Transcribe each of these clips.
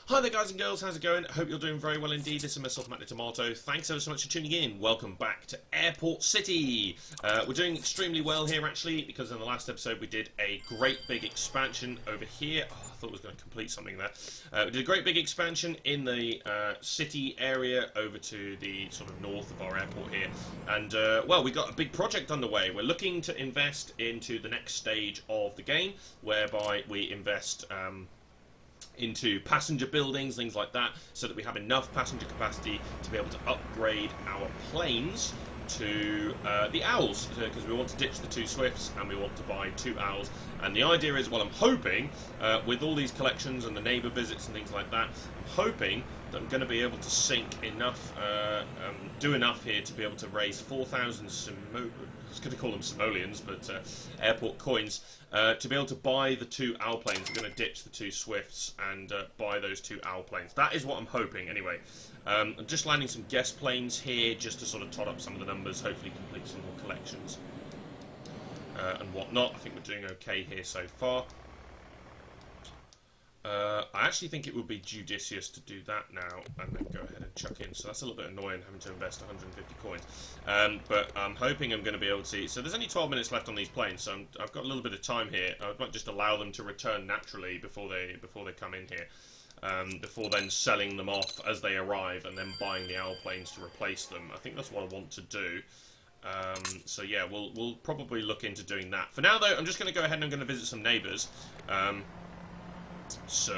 Hi there guys and girls, how's it going? Hope you're doing very well indeed. This is myself, Matt the Tomato. Thanks ever so much for tuning in. Welcome back to Airport City. We're doing extremely well here actually, because in the last episode we did a great big expansion over here. Oh, I thought I was going to complete something there. We did a great big expansion in the city area over to the sort of north of our airport here. And well, we got a big project underway. We're looking to invest into the next stage of the game, whereby we invest into passenger buildings, things like that, so that we have enough passenger capacity to be able to upgrade our planes to the Owls, because we want to ditch the two Swifts and we want to buy two Owls. And the idea is, well, I'm hoping, with all these collections and the neighbour visits and things like that, I'm hoping that I'm going to be able to sink enough, do enough here to be able to raise 4,000 I was going to call them simoleons, but airport coins, to be able to buy the two owl planes. We're going to ditch the two Swifts and buy those two owl planes. That is what I'm hoping, anyway. I'm just landing some guest planes here, just to sort of tot up some of the numbers, hopefully complete some more collections and whatnot. I think we're doing okay here so far. I actually think it would be judicious to do that now and then go ahead and chuck in. So that's a little bit annoying, having to invest 150 coins. But I'm hoping I'm going to be able to see. So there's only 12 minutes left on these planes, so I've got a little bit of time here. I might just allow them to return naturally before they come in here. Before then selling them off as they arrive and then buying the owl planes to replace them. I think that's what I want to do. So yeah, we'll probably look into doing that. For now though, I'm just going to go ahead and I'm going to visit some neighbours. So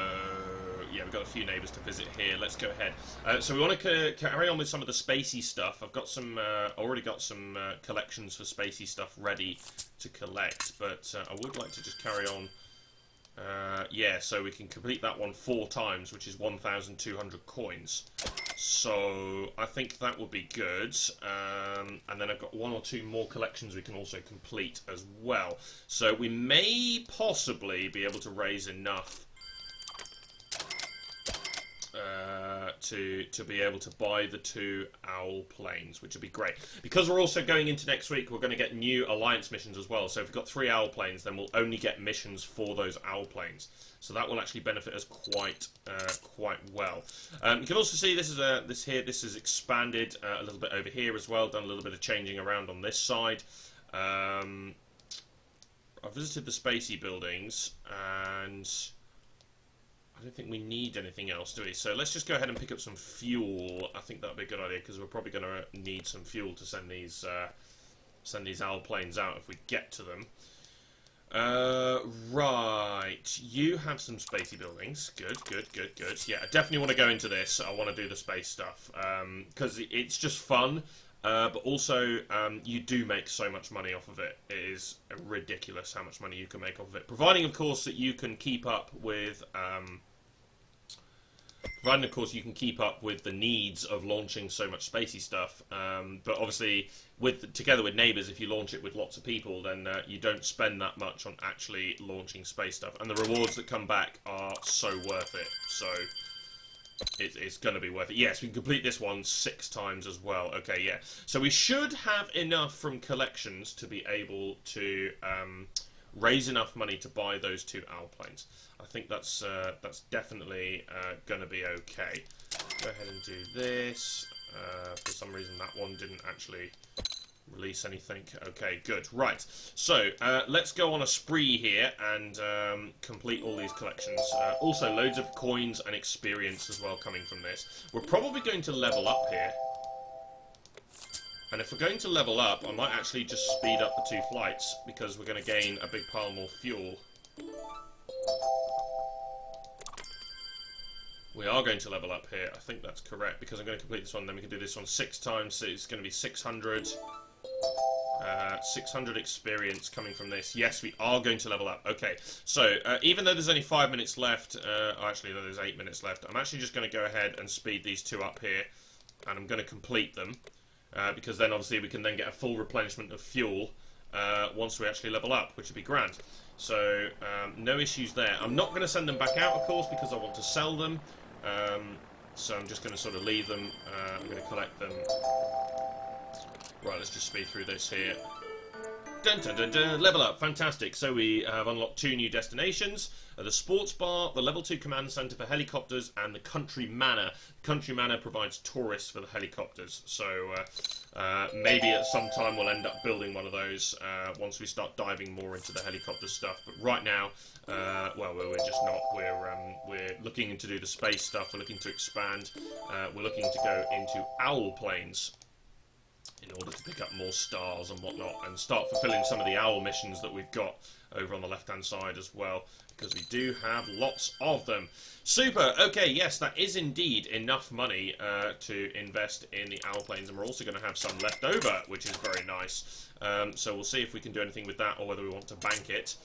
yeah, we've got a few neighbours to visit here. Let's go ahead. So we want to carry on with some of the spacey stuff. I've got some, already got some collections for spacey stuff ready to collect, but I would like to just carry on. Yeah, so we can complete that one 4 times, which is 1,200 coins. So I think that would be good. And then I've got 1 or 2 more collections we can also complete as well. So we may possibly be able to raise enough to be able to buy the 2 owl planes, which would be great. Because we're also going into next week, we're going to get new alliance missions as well. So if we've got 3 owl planes, then we'll only get missions for those owl planes. So that will actually benefit us quite well. You can also see this is expanded a little bit over here as well. Done a little bit of changing around on this side. I've visited the spacey buildings and I don't think we need anything else, do we? So let's just go ahead and pick up some fuel. I think that would be a good idea, because we're probably going to need some fuel to send these owl planes out if we get to them. Right, you have some spacey buildings. Good. Yeah, I definitely want to go into this. I want to do the space stuff, because it's just fun. But also, you do make so much money off of it. It is ridiculous how much money you can make off of it. Providing, of course, that you can keep up with... providing, of course, you can keep up with the needs of launching so much spacey stuff. But obviously, together with neighbours, if you launch it with lots of people, then you don't spend that much on actually launching space stuff. And the rewards that come back are so worth it. So... it's going to be worth it. Yes, we can complete this one 6 times as well. Okay, yeah. So we should have enough from collections to be able to raise enough money to buy those 2 owl planes. I think that's definitely going to be okay. Go ahead and do this. For some reason that one didn't actually release anything. Okay, good. Right, so let's go on a spree here and complete all these collections. Also, loads of coins and experience as well coming from this. We're probably going to level up here. And if we're going to level up, I might actually just speed up the 2 flights, because we're going to gain a big pile more fuel. We are going to level up here. I think that's correct, because I'm going to complete this one, then we can do this one 6 times, so it's going to be 600. 600 experience coming from this. Yes, we are going to level up. Okay, so even though there's only 5 minutes left, actually no, there's 8 minutes left, I'm actually just going to go ahead and speed these 2 up here, and I'm going to complete them, because then obviously we can then get a full replenishment of fuel once we actually level up, which would be grand. So no issues there. I'm not going to send them back out, of course, because I want to sell them. So I'm just going to sort of leave them. I'm going to collect them. Right, let's just speed through this here. Dun, dun, dun, dun. Level up, fantastic. So we have unlocked 2 new destinations. The sports bar, the level 2 command centre for helicopters, and the country manor. The country manor provides tourists for the helicopters. So maybe at some time we'll end up building one of those once we start diving more into the helicopter stuff. But right now, well, we're just not. We're looking to do the space stuff. We're looking to expand. We're looking to go into owl planes in order to pick up more stars and whatnot, and start fulfilling some of the owl missions that we've got over on the left-hand side as well, because we do have lots of them. Super! Okay, yes, that is indeed enough money to invest in the owl planes, and we're also going to have some left over, which is very nice. So we'll see if we can do anything with that, or whether we want to bank it.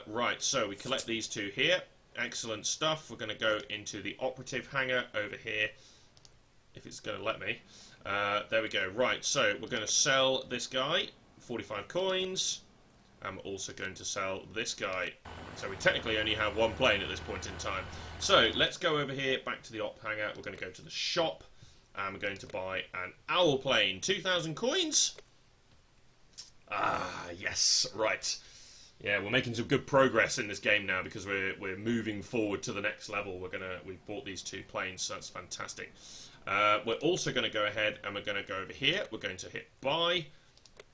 Right, so we collect these 2 here. Excellent stuff. We're going to go into the operative hangar over here, if it's going to let me. There we go. Right, so we're going to sell this guy, 45 coins, and we're also going to sell this guy. So we technically only have 1 plane at this point in time. So let's go over here, back to the op hangar. We're going to go to the shop, and we're going to buy an owl plane. 2,000 coins? Ah, yes, right. Yeah, we're making some good progress in this game now, because we're moving forward to the next level. We've bought these 2 planes, so that's fantastic. We're also going to go ahead and we're going to go over here. We're going to hit buy.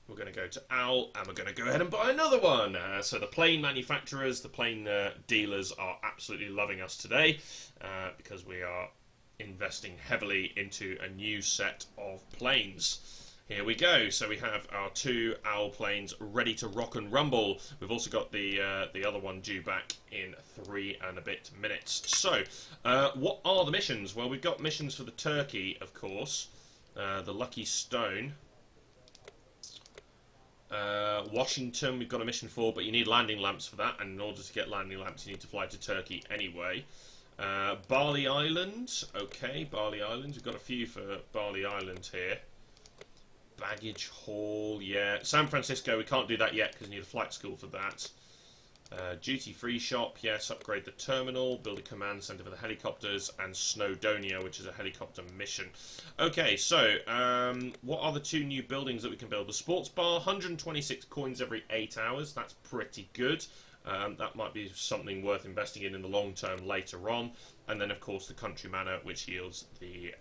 We're going to go to owl, and we're going to go ahead and buy another one. So the plane manufacturers, the plane dealers are absolutely loving us today, because we are investing heavily into a new set of planes. Here we go. So we have our 2 owl planes ready to rock and rumble. We've also got the other one due back in 3 and a bit minutes. So, what are the missions? Well, we've got missions for the turkey, of course. The lucky stone. Washington, we've got a mission for, but you need landing lamps for that. And in order to get landing lamps, you need to fly to Turkey anyway. Bali Island. Okay, Bali Island. We've got a few for Bali Island here. Baggage hall, yeah. San Francisco, we can't do that yet because we need a flight school for that. Duty-free shop, yes. Upgrade the terminal, build a command centre for the helicopters, and Snowdonia, which is a helicopter mission. Okay, so what are the 2 new buildings that we can build? The sports bar, 126 coins every 8 hours. That's pretty good. That might be something worth investing in the long term later on. And then, of course, the country manor, which yields the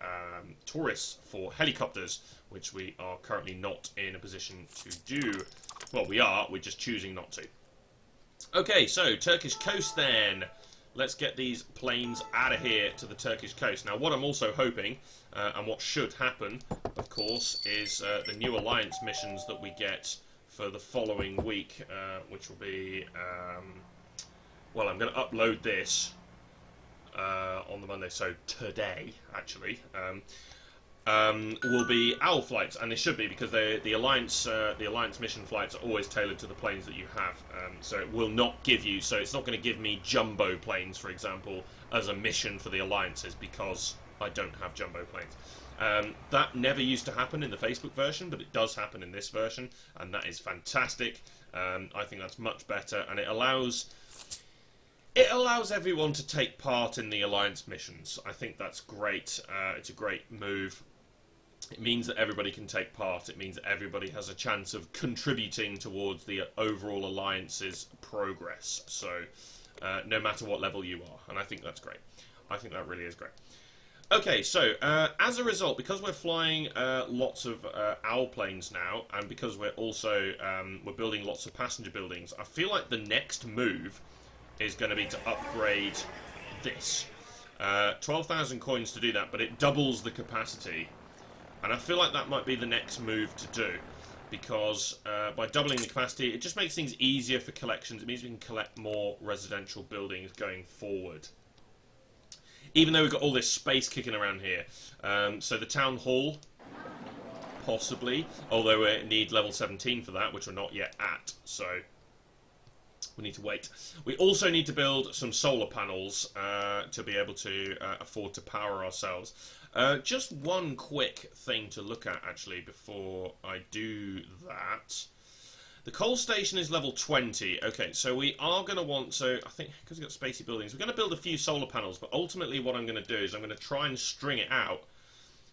tourists for helicopters, which we are currently not in a position to do. Well, we are, we're just choosing not to. Okay, so Turkish coast then. Let's get these planes out of here to the Turkish coast. Now, what I'm also hoping, and what should happen, of course, is the new alliance missions that we get for the following week, which will be, well, I'm going to upload this on the Monday, so today, actually, will be owl flights, and they should be, because the alliance mission flights are always tailored to the planes that you have. So it will not give you, so it's not going to give me jumbo planes, for example, as a mission for the alliances, because I don't have jumbo planes. That never used to happen in the Facebook version, but it does happen in this version, and that is fantastic. I think that's much better, and it allows everyone to take part in the alliance missions. I think that's great. It's a great move. It means that everybody can take part. It means that everybody has a chance of contributing towards the overall alliance's progress. So, no matter what level you are, and I think that's great. I think that really is great. Okay, so as a result, because we're flying lots of owl planes now, and because we're also we're building lots of passenger buildings, I feel like the next move is going to be to upgrade this. 12,000 coins to do that, but it doubles the capacity, and I feel like that might be the next move to do, because by doubling the capacity, it just makes things easier for collections. It means we can collect more residential buildings going forward. Even though we've got all this space kicking around here. So the town hall, possibly, although we need level 17 for that, which we're not yet at, so we need to wait. We also need to build some solar panels to be able to afford to power ourselves. Just one quick thing to look at, actually, before I do that. The coal station is level 20. Okay, so we are going to want, so I think, because we've got spacey buildings, we're going to build a few solar panels, but ultimately what I'm going to do is I'm going to try and string it out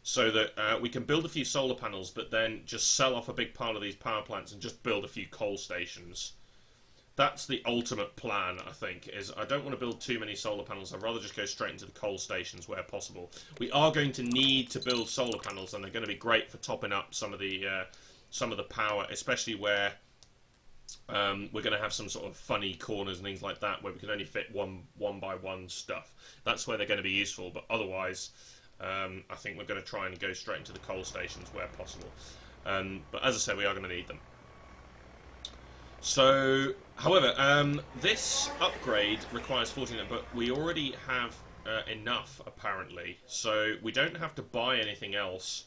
so that we can build a few solar panels, but then just sell off a big pile of these power plants and just build a few coal stations. That's the ultimate plan, I think, is I don't want to build too many solar panels. I'd rather just go straight into the coal stations where possible. We are going to need to build solar panels, and they're going to be great for topping up some of the power, especially where we're going to have some sort of funny corners and things like that where we can only fit one by one stuff. That's where they're going to be useful, but otherwise I think we're going to try and go straight into the coal stations where possible. But as I said, we are going to need them. So, however, this upgrade requires 14, but we already have enough, apparently. So we don't have to buy anything else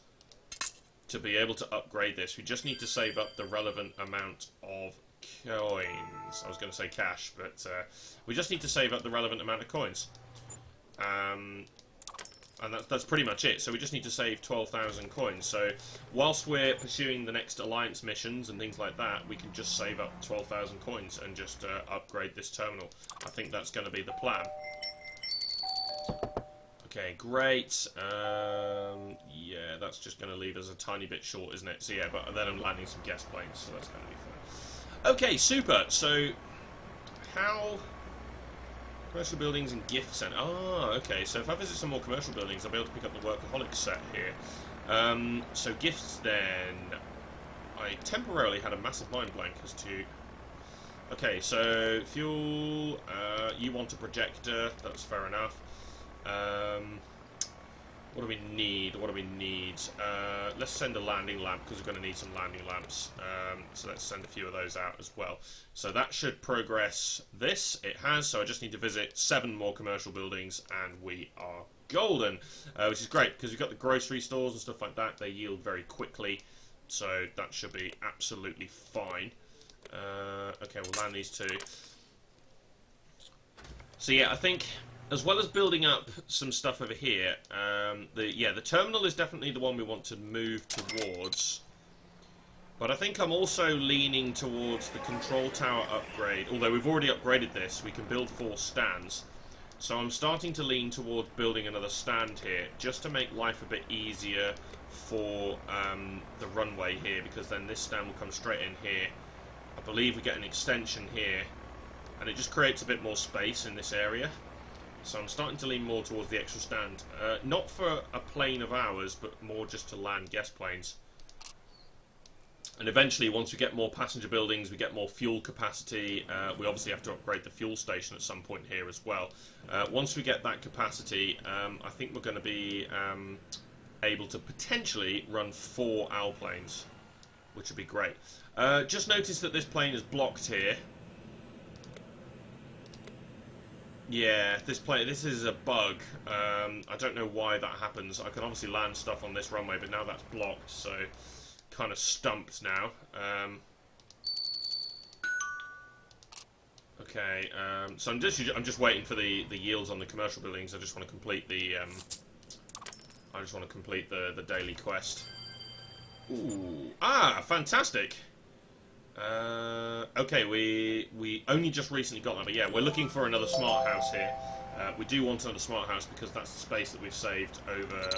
to be able to upgrade this. We just need to save up the relevant amount of coins. I was going to say cash, but we just need to save up the relevant amount of coins. And that's pretty much it. So we just need to save 12,000 coins. So whilst we're pursuing the next alliance missions and things like that, we can just save up 12,000 coins and just upgrade this terminal. I think that's going to be the plan. Okay, great. Yeah, that's just going to leave us a tiny bit short, isn't it? So yeah, but then I'm landing some guest planes, so that's going to be fun. Okay, super. So how... Commercial buildings and gift centre. Ah, okay. So if I visit some more commercial buildings, I'll be able to pick up the workaholic set here. So gifts then. I temporarily had a massive mind blank as to... Okay, so fuel. You want a projector. That's fair enough. What do we need? What do we need? Let's send a landing lamp because we're going to need some landing lamps. So let's send a few of those out as well. So that should progress this. It has. So I just need to visit 7 more commercial buildings and we are golden. Which is great because we've got the grocery stores and stuff like that. They yield very quickly. So that should be absolutely fine. Okay, we'll land these 2. So yeah, I think... As well as building up some stuff over here, the terminal is definitely the one we want to move towards. But I think I'm also leaning towards the control tower upgrade. Although we've already upgraded this, we can build 4 stands. So I'm starting to lean towards building another stand here, just to make life a bit easier for the runway here, because then this stand will come straight in here. I believe we get an extension here, and it just creates a bit more space in this area. So I'm starting to lean more towards the extra stand. Not for a plane of ours, but more just to land guest planes. And eventually, once we get more passenger buildings, we get more fuel capacity, we obviously have to upgrade the fuel station at some point here as well. Once we get that capacity, I think we're going to be able to potentially run 4 OWL planes, which would be great. Just notice that this plane is blocked here. Yeah, this is a bug. I don't know why that happens. I can obviously land stuff on this runway, but now that's blocked, so kind of stumped now. Okay, so I'm just waiting for the yields on the commercial buildings. I just want to complete the the daily quest. Ooh, fantastic. Okay, we only just recently got that, but yeah, we're looking for another smart house here. We do want another smart house because that's the space that we've saved over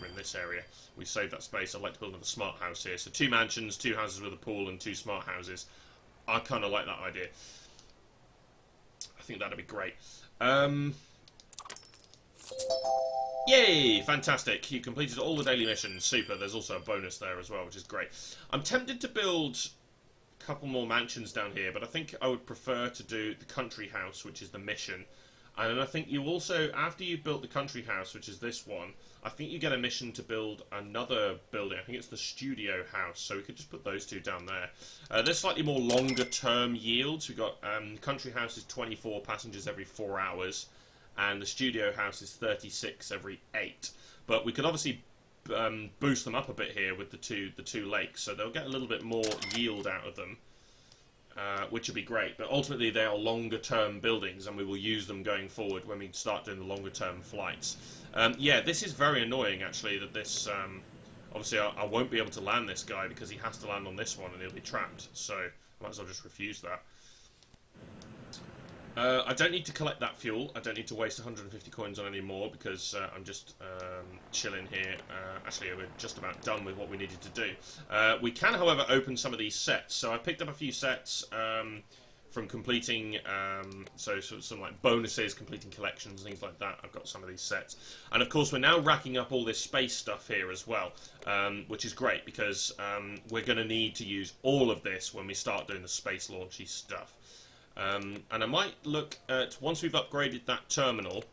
in this area. We've saved that space. I'd like to build another smart house here. So 2 mansions, 2 houses with a pool, and 2 smart houses. I kind of like that idea. I think that'd be great. Yay! Fantastic. You completed all the daily missions. Super. There's also a bonus there as well, which is great. I'm tempted to build a couple more mansions down here, but I think I would prefer to do the country house, which is the mission. And then I think you also, after you've built the country house, which is this one, I think you get a mission to build another building. I think it's the studio house, so we could just put those 2 down there. There's slightly more longer-term yields. We've got country house is 24 passengers every 4 hours, and the studio house is 36 every 8. But we could obviously boost them up a bit here with the two lakes, so they'll get a little bit more yield out of them. Which would be great, but ultimately they are longer-term buildings, and we will use them going forward when we start doing the longer-term flights. Yeah, this is very annoying, actually, that this... obviously, I won't be able to land this guy because he has to land on this one, and he'll be trapped, so I might as well just refuse that. I don't need to collect that fuel. I don't need to waste 150 coins on any more because I'm just chilling here. Actually, we're just about done with what we needed to do. We can, however, open some of these sets. So I picked up a few sets from completing, some like bonuses, completing collections, things like that. I've got some of these sets. And of course, we're now racking up all this space stuff here as well, which is great because we're going to need to use all of this when we start doing the space launchy stuff. And I might look at, once we've upgraded that terminal,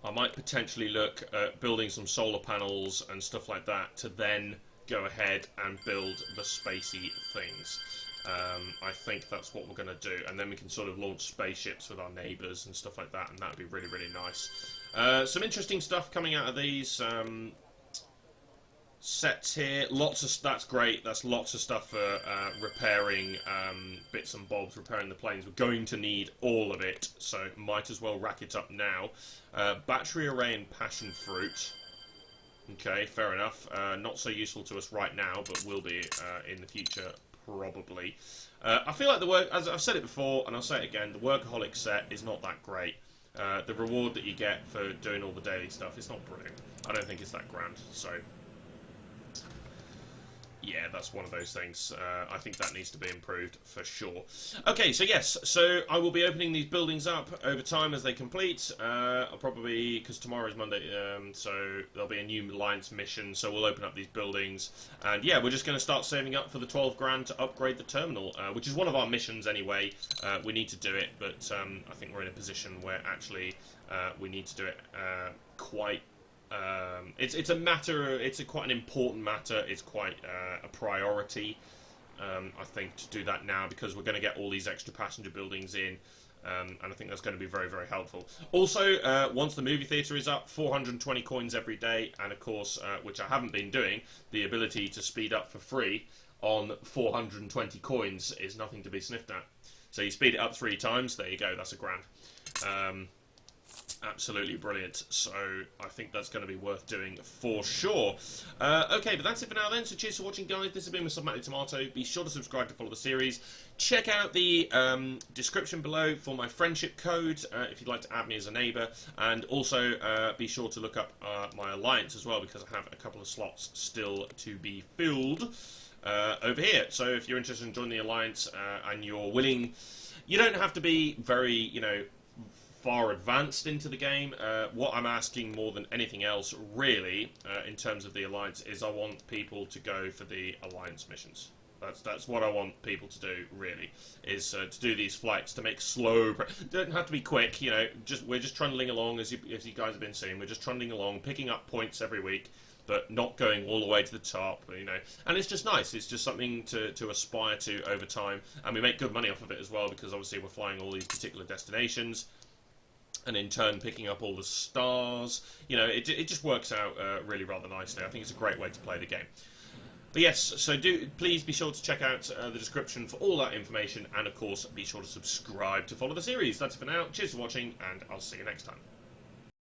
I might potentially look at building some solar panels and stuff like that to then go ahead and build the spacey things. I think that's what we're going to do, and then we can sort of launch spaceships with our neighbours and stuff like that, and that would be really, really nice. Some interesting stuff coming out of these sets here. That's great. That's lots of stuff for repairing bits and bobs, repairing the planes. We're going to need all of it, so might as well rack it up now. Battery array and passion fruit. Okay, fair enough. Not so useful to us right now, but will be in the future, probably. I feel like the work, as I've said it before, and I'll say it again, the workaholic set is not that great. The reward that you get for doing all the daily stuff is not brilliant. I don't think it's that grand, so yeah, that's one of those things. I think that needs to be improved for sure. Okay, so yes, so I will be opening these buildings up over time as they complete. I'll probably, because tomorrow is Monday, so there'll be a new Alliance mission, so we'll open up these buildings. And yeah, we're just going to start saving up for the 12 grand to upgrade the terminal, which is one of our missions anyway. We need to do it, but I think we're in a position where actually we need to do it quite. It's a matter. It's quite an important matter. It's quite a priority. I think to do that now because we're going to get all these extra passenger buildings in, and I think that's going to be very, very helpful. Also, once the movie theatre is up, 420 coins every day, and of course, which I haven't been doing, the ability to speed up for free on 420 coins is nothing to be sniffed at. So you speed it up 3 times. There you go. That's a grand. Absolutely brilliant, so I think that's going to be worth doing for sure. Okay, but that's it for now then, so cheers for watching, guys. This has been Mr. Matty Tomato. Be sure to subscribe to follow the series. Check out the description below for my friendship code if you'd like to add me as a neighbour, and also be sure to look up my alliance as well, because I have a couple of slots still to be filled over here. So if you're interested in joining the alliance and you're willing, you don't have to be very, far advanced into the game. What I'm asking more than anything else, really, in terms of the Alliance, is I want people to go for the Alliance missions. That's what I want people to do, really, is to do these flights, to make slow... Don't have to be quick, we're just trundling along, as you guys have been seeing. We're just trundling along, picking up points every week, but not going all the way to the top, And it's just nice. It's just something to aspire to over time. And we make good money off of it as well, because obviously we're flying all these particular destinations, and in turn picking up all the stars. It just works out really rather nicely. I think it's a great way to play the game. But yes, so please be sure to check out the description for all that information, and of course be sure to subscribe to follow the series. That's it for now. Cheers for watching, and I'll see you next time.